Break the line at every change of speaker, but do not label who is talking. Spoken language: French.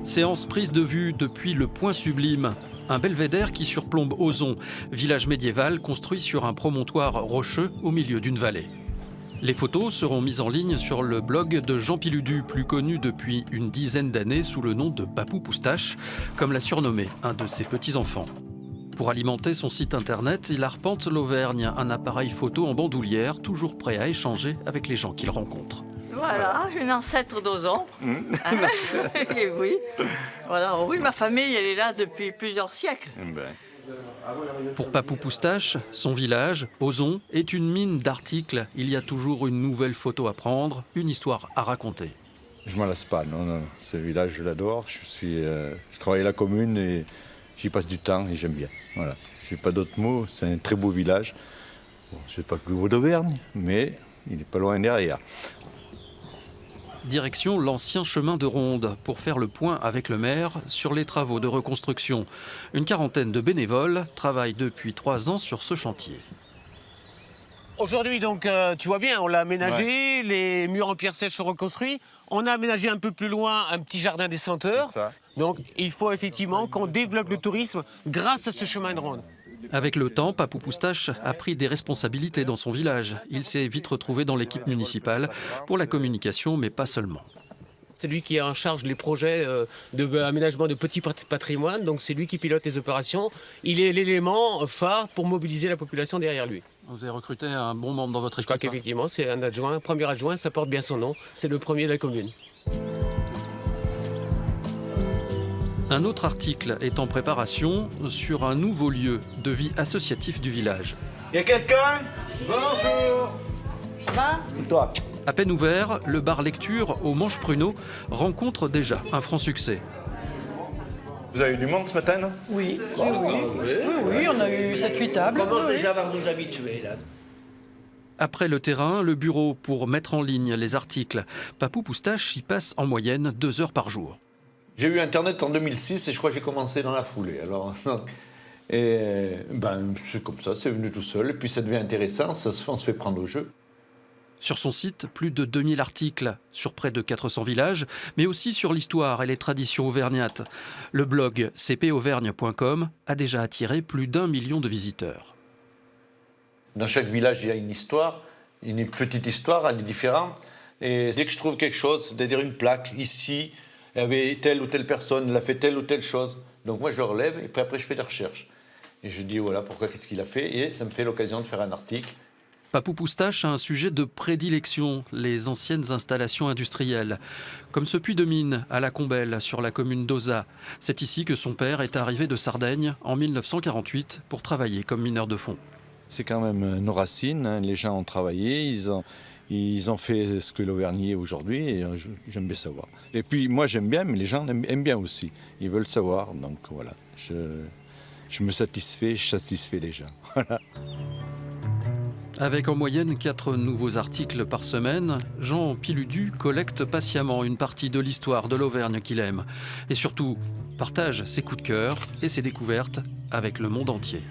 Séance prise de vue depuis le Point Sublime, un belvédère qui surplombe Ozon, village médiéval construit sur un promontoire rocheux au milieu d'une vallée. Les photos seront mises en ligne sur le blog de Jean Piludu, plus connu depuis une dizaine d'années sous le nom de Papou Poustache, comme l'a surnommé un de ses petits-enfants. Pour alimenter son site internet, il arpente l'Auvergne, un appareil photo en bandoulière, toujours prêt à échanger avec les gens qu'il rencontre.
Voilà, une ancêtre d'Ozon. Et oui. Voilà, oui, ma famille, elle est là depuis plusieurs siècles.
Pour Papou Poustache, son village, Ozon, est une mine d'articles. Il y a toujours une nouvelle photo à prendre, une histoire à raconter.
Je ne m'en lasse pas, non. Ce village, je l'adore. Je travaille à la commune et j'y passe du temps et j'aime bien. Voilà. Je n'ai pas d'autres mots, c'est un très beau village. Bon, je ne sais pas le plus beau d'Auvergne, mais il n'est pas loin derrière.
Direction l'ancien chemin de ronde pour faire le point avec le maire sur les travaux de reconstruction. Une quarantaine de bénévoles travaillent depuis 3 ans sur ce chantier.
Aujourd'hui, donc, tu vois bien, on l'a aménagé, les murs en pierre sèche sont reconstruits. On a aménagé un peu plus loin un petit jardin des senteurs. Donc, il faut effectivement qu'on développe le tourisme grâce à ce chemin de ronde.
Avec le temps, Papou Poustache a pris des responsabilités dans son village. Il s'est vite retrouvé dans l'équipe municipale pour la communication, mais pas seulement.
C'est lui qui est en charge des projets d'aménagement de petits patrimoines, donc c'est lui qui pilote les opérations. Il est l'élément phare pour mobiliser la population derrière lui.
Vous avez recruté un bon membre dans votre
équipe. Je crois qu'effectivement, c'est un adjoint, un premier adjoint, ça porte bien son nom. C'est le premier de la commune.
Un autre article est en préparation sur un nouveau lieu de vie associatif du village.
Il y a quelqu'un? Bonjour.
Toi.
À peine ouvert, le bar lecture au Manche Pruneau rencontre déjà un franc succès.
Vous avez eu du monde ce matin, là?
Oui, on a eu 7-8 tables.
Comment déjà avoir nous habitués, là?
Après le terrain, le bureau pour mettre en ligne les articles. Papou Poustache y passe en moyenne 2 heures par jour.
J'ai eu Internet en 2006 et je crois que j'ai commencé dans la foulée. Alors, c'est comme ça, c'est venu tout seul. Et puis ça devient intéressant, on se fait prendre au jeu.
Sur son site, plus de 2000 articles sur près de 400 villages, mais aussi sur l'histoire et les traditions auvergnates. Le blog cpauvergne.com a déjà attiré plus d'1 million de visiteurs.
Dans chaque village, il y a une histoire, une petite histoire, elle est différente. Et dès que je trouve quelque chose, c'est-à-dire une plaque, ici, il y avait telle ou telle personne, elle a fait telle ou telle chose. Donc moi, je le relève et puis après, je fais des recherches. Et je dis, voilà, pourquoi, qu'est-ce qu'il a fait? Et ça me fait l'occasion de faire un article.
Papou Poustache a un sujet de prédilection, les anciennes installations industrielles. Comme ce puits de mine à la Combelle, sur la commune d'Oza. C'est ici que son père est arrivé de Sardaigne en 1948 pour travailler comme mineur de fond.
C'est quand même nos racines, hein. Les gens ont travaillé, ils ont fait ce que l'Auvergne est aujourd'hui et j'aime bien savoir. Et puis moi j'aime bien, mais les gens aiment bien aussi. Ils veulent savoir, donc voilà. Je me satisfais, je satisfais les gens. Voilà.
Avec en moyenne 4 nouveaux articles par semaine, Jean Piludu collecte patiemment une partie de l'histoire de l'Auvergne qu'il aime. Et surtout, partage ses coups de cœur et ses découvertes avec le monde entier.